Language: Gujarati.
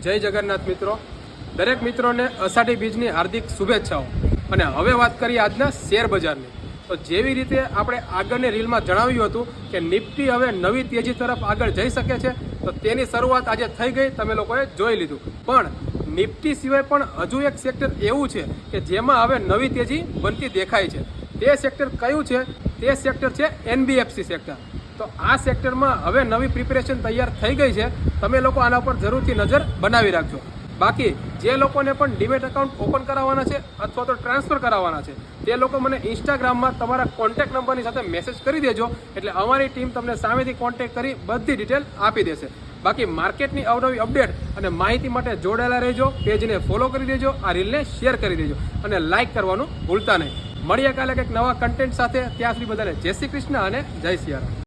જય જગન્નાથ મિત્રો, દરેક મિત્રોને અષાઢી બીજની હાર્દિક શુભેચ્છાઓ। અને હવે વાત કરીએ આજના શેર બજારની। તો જેવી રીતે આપણે આગળની રીલમાં જણાવ્યું હતું કે નિફ્ટી હવે નવી તેજી તરફ આગળ જઈ શકે છે, તો તેની શરૂઆત આજે થઈ ગઈ, તમે લોકોએ જોઈ લીધું। પણ નિફ્ટી સિવાય પણ હજુ એક સેક્ટર એવું છે કે જેમાં હવે નવી તેજી બનતી દેખાય છે। તે સેક્ટર કયું છે? તે સેક્ટર છે NBFC સેક્ટર। તો આ સેક્ટરમાં હવે નવી પ્રિપેરેશન તૈયાર થઈ ગઈ છે, તમે લોકો આના પર જરૂરથી નજર બનાવી રાખજો। બાકી જે લોકોને પણ ડીમેટ એકાઉન્ટ ઓપન કરાવવાના છે અથવા તો ટ્રાન્સફર કરાવવાના છે, તે લોકો મને ઇન્સ્ટાગ્રામમાં તમારા કોન્ટેક્ટ નંબરની સાથે મેસેજ કરી દેજો, એટલે અમારી ટીમ તમને સામેથી કોન્ટેક્ટ કરી બધી ડિટેલ આપી દેશે। બાકી માર્કેટની અવનવી અપડેટ અને માહિતી માટે જોડાયેલા રહેજો, પેજને ફોલો કરી દેજો, આ રીલને શેર કરી દેજો અને લાઇક કરવાનું ભૂલતા નહીં। મળીએ કાલે કંઈક નવા કન્ટેન્ટ સાથે, ત્યાં સુધી બધાને જય શ્રી કૃષ્ણ અને જય સિયારામ।